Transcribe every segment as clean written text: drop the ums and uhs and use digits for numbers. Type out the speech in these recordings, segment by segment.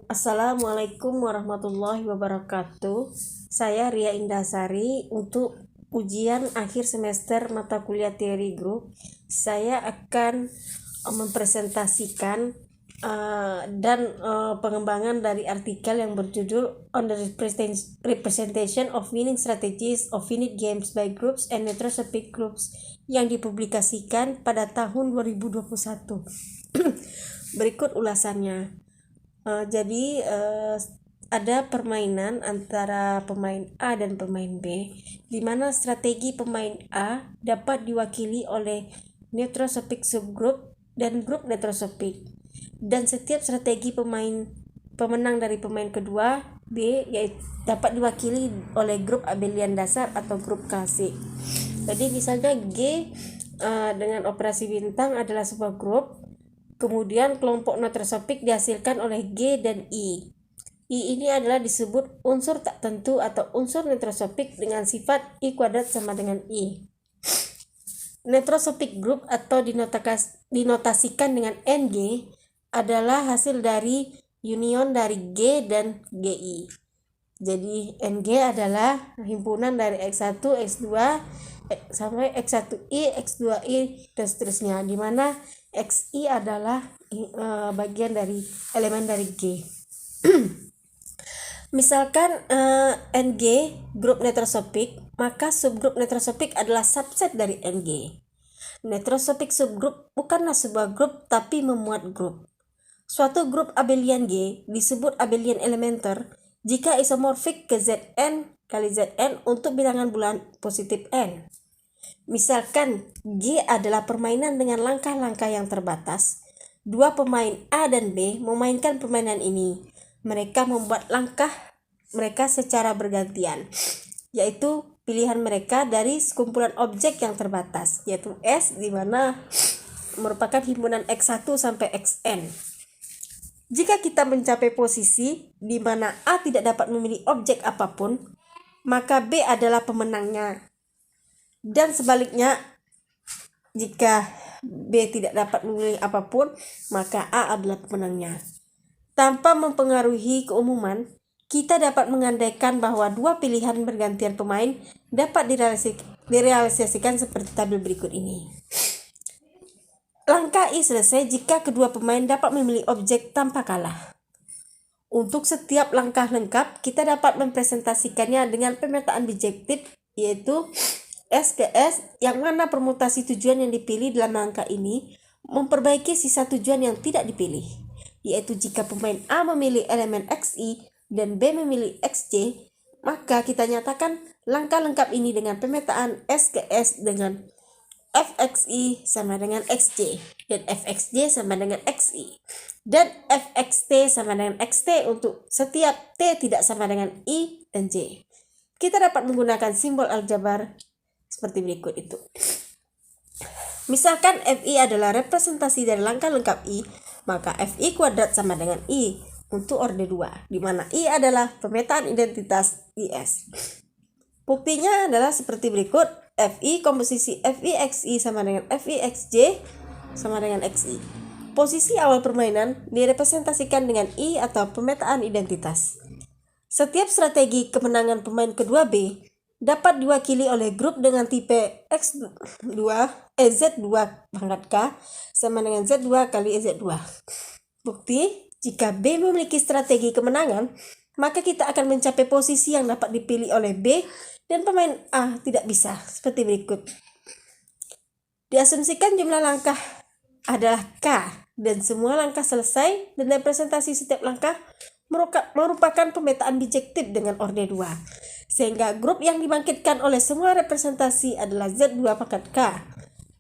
Assalamualaikum warahmatullahi wabarakatuh. Saya Ria Indasari. Untuk ujian akhir semester mata kuliah teori grup, saya akan mempresentasikan pengembangan dari artikel yang berjudul On the Representation of Winning Strategies of Finite Games by Groups and Metrosopic Groups yang dipublikasikan pada tahun 2021. Berikut ulasannya. Jadi ada permainan antara pemain A dan pemain B, di mana strategi pemain A dapat diwakili oleh netrosopik subgroup dan grup netrosopik, dan setiap strategi pemenang dari pemain kedua B yaitu dapat diwakili oleh grup abelian dasar atau grup klasik. Jadi misalnya G dengan operasi bintang adalah sebuah grup. Kemudian kelompok netrosopik dihasilkan oleh G dan I. I ini adalah disebut unsur tak tentu atau unsur netrosopik dengan sifat I kuadrat sama dengan I. Netrosopik group atau dinotasikan dengan NG adalah hasil dari union dari G dan GI. Jadi NG adalah himpunan dari X1, X2, sampai X1I, X2I, dan seterusnya, di mana XI adalah bagian dari elemen dari G. Misalkan NG grup netrosopik, maka subgrup netrosopik adalah subset dari NG. Netrosopik subgrup bukanlah sebuah grup tapi memuat grup. Suatu grup abelian G disebut abelian elementer jika isomorfik ke Zn kali Zn untuk bilangan bulan positif n. Misalkan G adalah permainan dengan langkah-langkah yang terbatas. Dua pemain A dan B memainkan permainan ini. Mereka membuat langkah mereka secara bergantian, yaitu pilihan mereka dari sekumpulan objek yang terbatas, yaitu S, di mana merupakan himpunan X1 sampai Xn. Jika kita mencapai posisi di mana A tidak dapat memilih objek apapun, maka B adalah pemenangnya. Dan sebaliknya, jika B tidak dapat memilih apapun, maka A adalah pemenangnya. Tanpa mempengaruhi keumuman, kita dapat mengandaikan bahwa dua pilihan bergantian pemain dapat direalisasikan seperti tabel berikut ini. Langkah I selesai jika kedua pemain dapat memilih objek tanpa kalah. Untuk setiap langkah lengkap, kita dapat mempresentasikannya dengan pemetaan bijektif, yaitu S ke S, yang mana permutasi tujuan yang dipilih dalam langkah ini memperbaiki sisa tujuan yang tidak dipilih, yaitu jika pemain A memilih elemen XI dan B memilih XJ, maka kita nyatakan langkah lengkap ini dengan pemetaan S ke S dengan Fxi sama dengan Xj, dan Fxj sama dengan Xi, dan Fxt sama dengan Xt untuk setiap T tidak sama dengan I dan J. Kita dapat menggunakan simbol aljabar seperti berikut itu. Misalkan Fi adalah representasi dari langkah lengkap I, maka Fi kuadrat sama dengan I untuk orde 2, di mana I adalah pemetaan identitas IS. Buktinya adalah seperti berikut. Fi komposisi Fixi sama dengan Fixj sama dengan Xi. Posisi awal permainan direpresentasikan dengan I atau pemetaan identitas. Setiap strategi kemenangan pemain kedua B dapat diwakili oleh grup dengan tipe Z2 pangkat K sama dengan Z2 kali Z2. Bukti, jika B memiliki strategi kemenangan, maka kita akan mencapai posisi yang dapat dipilih oleh B dan pemain A tidak bisa, seperti berikut. Diasumsikan jumlah langkah adalah K dan semua langkah selesai, dan representasi setiap langkah merupakan pemetaan bijektif dengan orde 2, sehingga grup yang dibangkitkan oleh semua representasi adalah Z2 pangkat K.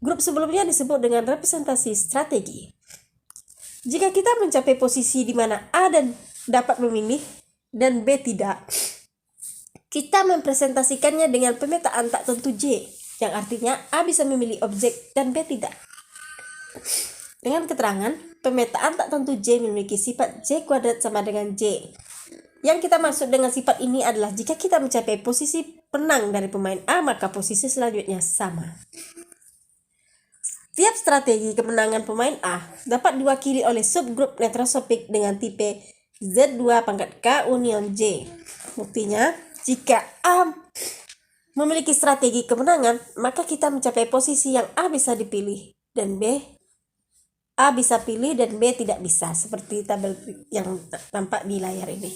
Grup sebelumnya disebut dengan representasi strategi. Jika kita mencapai posisi di mana A dan dapat memilih dan B tidak, kita mempresentasikannya dengan pemetaan tak tentu J, yang artinya A bisa memilih objek dan B tidak. Dengan keterangan, pemetaan tak tentu J memiliki sifat J kuadrat sama dengan J. Yang kita maksud dengan sifat ini adalah jika kita mencapai posisi penang dari pemain A, maka posisi selanjutnya sama. Setiap strategi kemenangan pemain A dapat diwakili oleh subgrup netrosopik dengan tipe Z2 pangkat K union J. Buktinya, jika A memiliki strategi kemenangan, maka kita mencapai posisi yang A bisa dipilih dan A bisa pilih dan B tidak bisa, seperti tabel yang tampak di layar ini.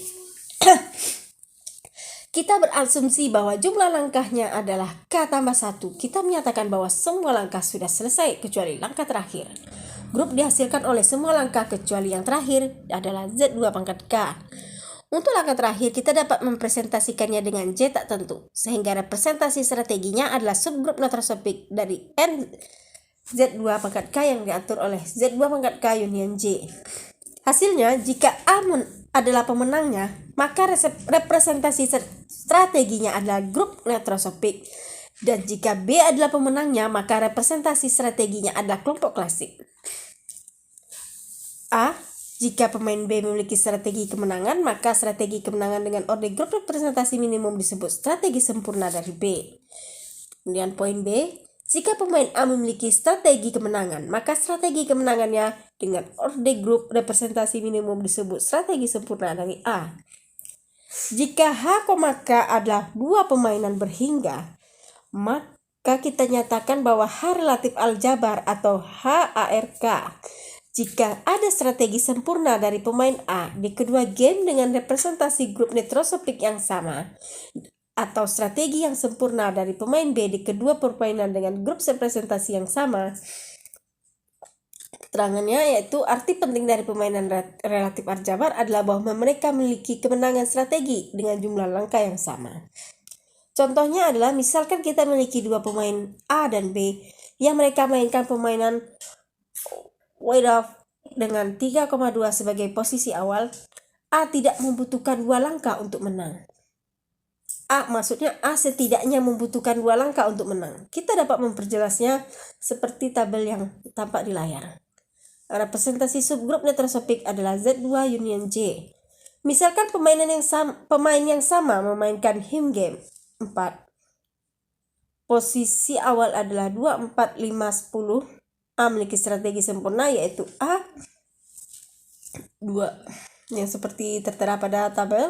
Kita berasumsi bahwa jumlah langkahnya adalah K tambah 1. Kita menyatakan bahwa semua langkah sudah selesai kecuali langkah terakhir. Grup dihasilkan oleh semua langkah kecuali yang terakhir adalah Z2 pangkat K. Untuk langkah terakhir, kita dapat mempresentasikannya dengan J tak tentu, sehingga representasi strateginya adalah subgrup netrosopik dari N Z2 pangkat K yang diatur oleh Z2 pangkat K union J. Hasilnya, jika A adalah pemenangnya, maka representasi strateginya adalah grup netrosopik. Dan jika B adalah pemenangnya, maka representasi strateginya adalah kelompok klasik. A. Jika pemain B memiliki strategi kemenangan, maka strategi kemenangan dengan orde grup representasi minimum disebut strategi sempurna dari B. Kemudian poin B. Jika pemain A memiliki strategi kemenangan, maka strategi kemenangannya dengan orde grup representasi minimum disebut strategi sempurna dari A. Jika H, K adalah dua permainan berhingga, maka kita nyatakan bahwa H relatif aljabar atau HARK. Jika ada strategi sempurna dari pemain A di kedua game dengan representasi grup netrosopik yang sama, atau strategi yang sempurna dari pemain B di kedua permainan dengan grup representasi yang sama, keterangannya yaitu arti penting dari permainan relatif aljabar adalah bahwa mereka memiliki kemenangan strategi dengan jumlah langkah yang sama. Contohnya adalah misalkan kita memiliki dua pemain A dan B yang mereka mainkan permainan wide off dengan 3,2 sebagai posisi awal. A tidak membutuhkan 2 langkah untuk menang. Maksudnya A setidaknya membutuhkan 2 langkah untuk menang. Kita dapat memperjelasnya seperti tabel yang tampak di layar. Representasi subgrup netrosopik adalah Z2 union J. Misalkan pemain yang sama memainkan him game 4. Posisi awal adalah 2, 4, 5, 10. A memiliki strategi sempurna yaitu A 2 yang seperti tertera pada tabel.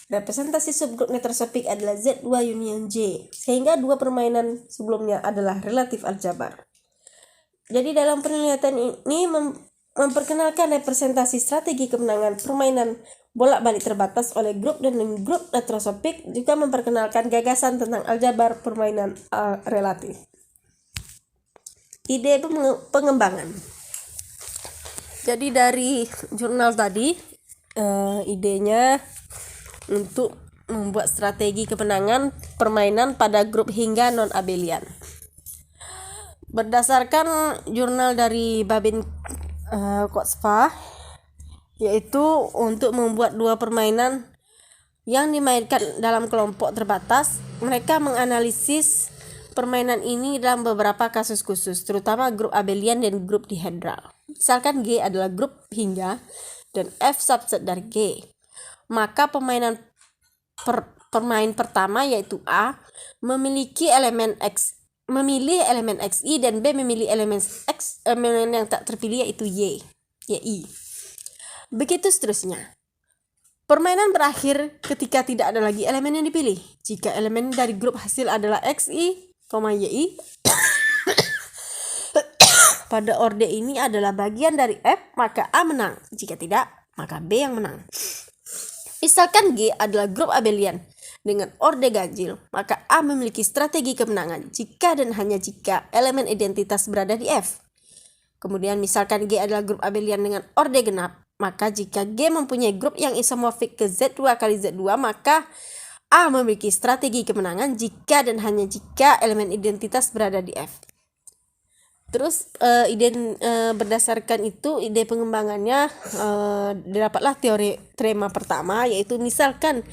Representasi subgrup netrosopik adalah Z2 union J, sehingga dua permainan sebelumnya adalah relatif aljabar. Jadi dalam penelitian ini memperkenalkan representasi strategi kemenangan permainan bolak-balik terbatas oleh grup dan grup netrosopik, juga memperkenalkan gagasan tentang aljabar permainan relatif. Ide pengembangan. Jadi dari jurnal tadi, idenya untuk membuat strategi kemenangan permainan pada grup hingga non-abelian. Berdasarkan jurnal dari Babin Kotsva, yaitu untuk membuat dua permainan yang dimainkan dalam kelompok terbatas, mereka menganalisis permainan ini dalam beberapa kasus khusus, terutama grup abelian dan grup dihedral. Misalkan G adalah grup hingga dan F subset dari G. Maka pemain pertama yaitu A memilih elemen XI dan B memilih elemen yang tak terpilih yaitu Y. Begitu seterusnya. Permainan berakhir ketika tidak ada lagi elemen yang dipilih. Jika elemen dari grup hasil adalah XI, YI pada orde ini adalah bagian dari F, maka A menang. Jika tidak, maka B yang menang. Misalkan G adalah grup abelian dengan orde ganjil, maka A memiliki strategi kemenangan jika dan hanya jika elemen identitas berada di F. Kemudian misalkan G adalah grup abelian dengan orde genap, maka jika G mempunyai grup yang isomorfik ke Z2 kali Z2, maka A memiliki strategi kemenangan jika dan hanya jika elemen identitas berada di F. Terus berdasarkan itu ide pengembangannya didapatlah teorema pertama, yaitu misalkan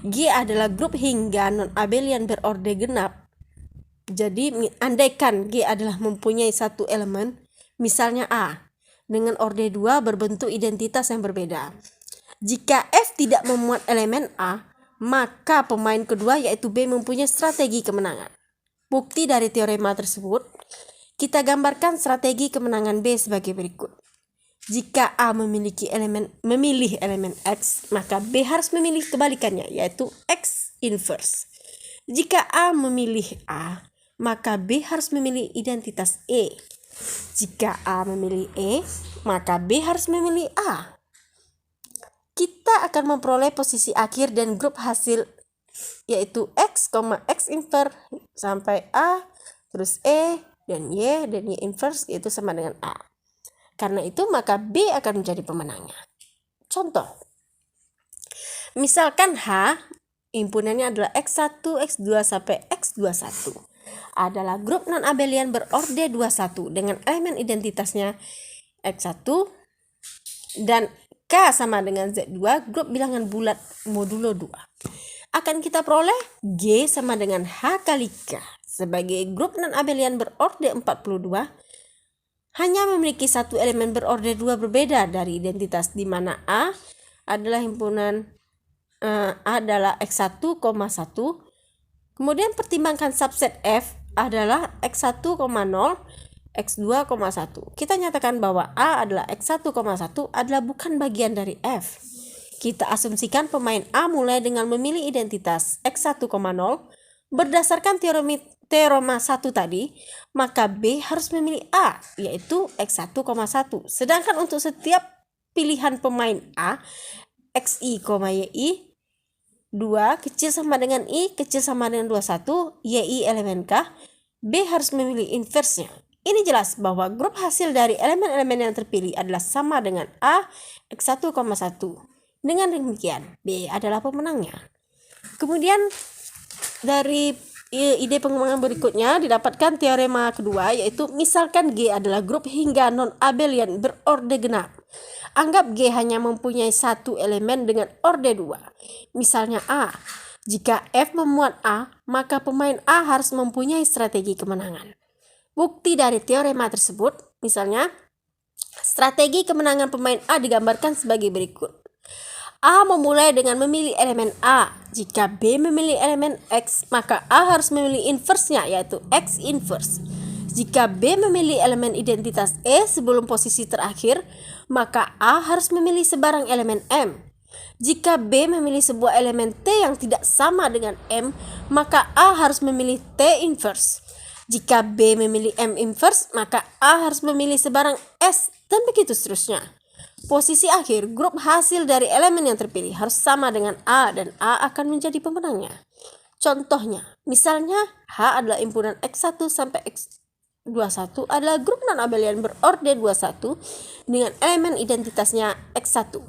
G adalah grup hingga non-abelian berorde genap. Jadi andaikan G adalah mempunyai satu elemen, misalnya A, dengan orde 2 berbentuk identitas yang berbeda. Jika F tidak memuat elemen A, maka pemain kedua yaitu B mempunyai strategi kemenangan. Bukti dari teorema tersebut, kita gambarkan strategi kemenangan B sebagai berikut. Jika A memilih elemen X, maka B harus memilih kebalikannya, yaitu X inverse. Jika A memilih A, maka B harus memilih identitas E. Jika A memilih E, maka B harus memilih A. Kita akan memperoleh posisi akhir dan grup hasil, yaitu X, X inverse sampai A, terus E, dan Y inverse, yaitu sama dengan A. Karena itu maka B akan menjadi pemenangnya. Contoh, misalkan H himpunannya adalah X1, X2 sampai X21 adalah grup non-abelian berorde 21 dengan elemen identitasnya X1 dan K sama dengan Z2, grup bilangan bulat modulo 2. Akan kita peroleh G sama dengan H kali K sebagai grup non-abelian berorde 42 hanya memiliki satu elemen berorde 2 berbeda dari identitas, di mana A adalah himpunan adalah X1, 1. Kemudian pertimbangkan subset F adalah X1, 0, X2, 1. Kita nyatakan bahwa A adalah X1, 1 adalah bukan bagian dari F. Kita asumsikan pemain A mulai dengan memilih identitas X1, 0 berdasarkan teorema 1 tadi, maka B harus memilih A, yaitu X1, 1. Sedangkan untuk setiap pilihan pemain A, XI, YI, 2 kecil sama dengan I, kecil sama dengan 21, YI elemen K, B harus memilih inversnya. Ini jelas bahwa grup hasil dari elemen-elemen yang terpilih adalah sama dengan A, X1, 1. Dengan demikian, B adalah pemenangnya. Kemudian dari ide pengembangan berikutnya didapatkan teorema kedua, yaitu misalkan G adalah grup hingga non-abelian berorde genap. Anggap G hanya mempunyai satu elemen dengan orde 2. Misalnya A. Jika F memuat A, maka pemain A harus mempunyai strategi kemenangan. Bukti dari teorema tersebut, misalnya, strategi kemenangan pemain A digambarkan sebagai berikut. A memulai dengan memilih elemen A. Jika B memilih elemen X, maka A harus memilih inversnya, yaitu X inverse. Jika B memilih elemen identitas E sebelum posisi terakhir, maka A harus memilih sebarang elemen M. Jika B memilih sebuah elemen T yang tidak sama dengan M, maka A harus memilih T inverse. Jika B memilih M inverse, maka A harus memilih sebarang S, dan begitu seterusnya. Posisi akhir grup hasil dari elemen yang terpilih harus sama dengan A, dan A akan menjadi pemenangnya. Contohnya, misalnya H adalah himpunan X1 sampai X21 adalah grup non-abelian berorde 21 dengan elemen identitasnya X1.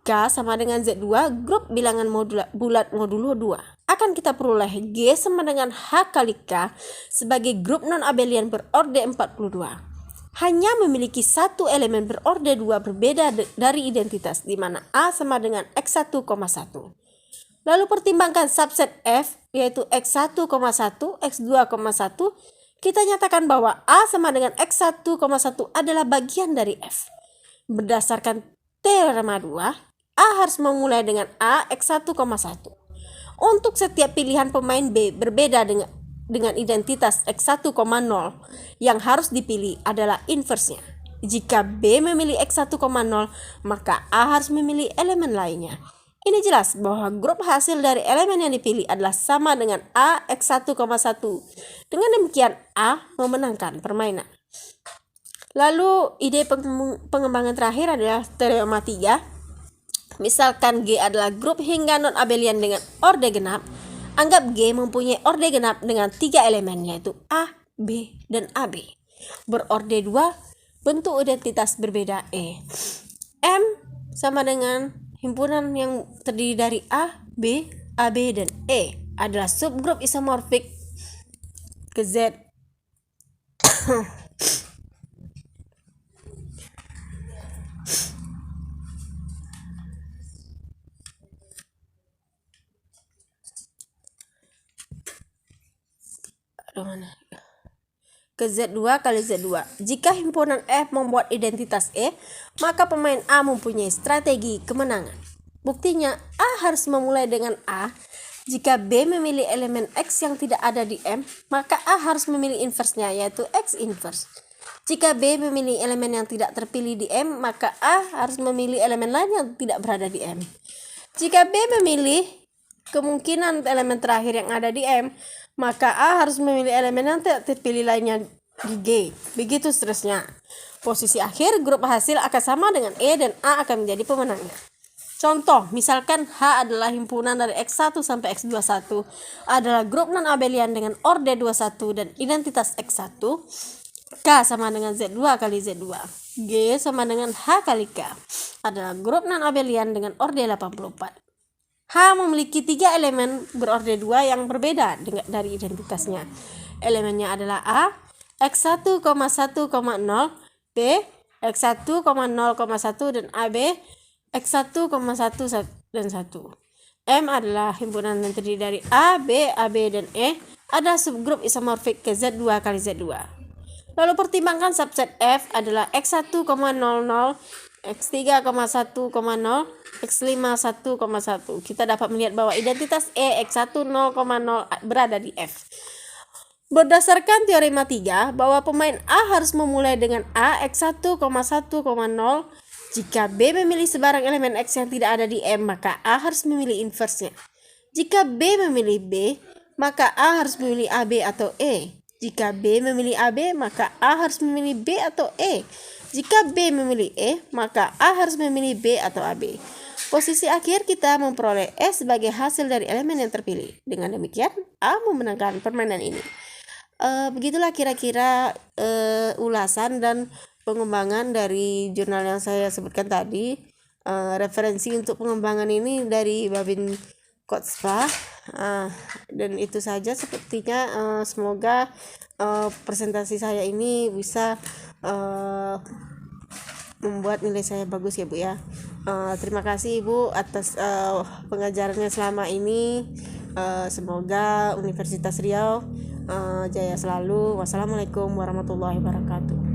K sama dengan Z2, grup bilangan bulat modulo 2. Akan kita peroleh G sama dengan H kali K sebagai grup non-abelian berorde 42. Hanya memiliki satu elemen berorde 2 berbeda dari identitas, di mana A sama dengan X1, 1. Lalu pertimbangkan subset F, yaitu X1, 1, X2, 1. Kita nyatakan bahwa A sama dengan X1, 1 adalah bagian dari F. Berdasarkan teorema 2, A harus memulai dengan A, X1, 1. Untuk setiap pilihan pemain B berbeda dengan identitas X1, 0 yang harus dipilih adalah inversnya. Jika B memilih X1, 0, maka A harus memilih elemen lainnya. Ini jelas bahwa grup hasil dari elemen yang dipilih adalah sama dengan A, X1, 1. Dengan demikian A memenangkan permainan. Lalu ide pengembangan terakhir adalah teorema 3. Misalkan G adalah grup hingga non-abelian dengan orde genap. Anggap G mempunyai orde genap dengan 3 elemen, yaitu A, B, dan AB. Berorde 2, bentuk identitas berbeda E. M sama dengan himpunan yang terdiri dari A, B, AB, dan E adalah subgrup isomorfik ke Z. ke Z2 kali Z2. Jika himpunan F membuat identitas E, maka pemain A mempunyai strategi kemenangan. Buktinya, A harus memulai dengan A. Jika B memilih elemen X yang tidak ada di M, maka A harus memilih inversnya, yaitu X inverse. Jika B memilih elemen yang tidak terpilih di M, maka A harus memilih elemen lain yang tidak berada di M. Jika B memilih kemungkinan elemen terakhir yang ada di M, maka A harus memilih elemen yang tidak terpilih lainnya di G. Begitu seterusnya. Posisi akhir grup hasil akan sama dengan E dan A akan menjadi pemenangnya. Contoh, misalkan H adalah himpunan dari X1 sampai X21, adalah grup non-abelian dengan orde 21 dan identitas X1, K sama dengan Z2 kali Z2, G sama dengan H kali K, adalah grup non-abelian dengan orde 84. H memiliki 3 elemen berorde 2 yang berbeda dari identitasnya. Elemennya adalah A, X1,1,0, B, X1,0,1 dan AB, X1,1 dan 1. M adalah himpunan yang terdiri dari A, B, AB, dan E. Ada subgrup isomorfik ke Z2 kali Z2. Lalu pertimbangkan subset F adalah X1,00, X3,1,0, X5,1,1. Kita dapat melihat bahwa identitas E, X1, 0,0 berada di F. Berdasarkan teorema 3, bahwa pemain A harus memulai dengan A, X1,1,0. Jika B memilih sebarang elemen X yang tidak ada di M, maka A harus memilih inversnya. Jika B memilih B, maka A harus memilih AB atau E. Jika B memilih AB, maka A harus memilih B atau E. Jika B memilih E, maka A harus memilih B atau AB. Posisi akhir kita memperoleh E sebagai hasil dari elemen yang terpilih. Dengan demikian, A memenangkan permainan ini. Begitulah kira-kira ulasan dan pengembangan dari jurnal yang saya sebutkan tadi. Referensi untuk pengembangan ini dari Babin Kotspa, dan itu saja sepertinya. Semoga presentasi saya ini bisa membuat nilai saya bagus ya Bu ya. Terima kasih Ibu atas pengajarannya selama ini. Semoga Universitas Riau jaya selalu. Wassalamualaikum warahmatullahi wabarakatuh.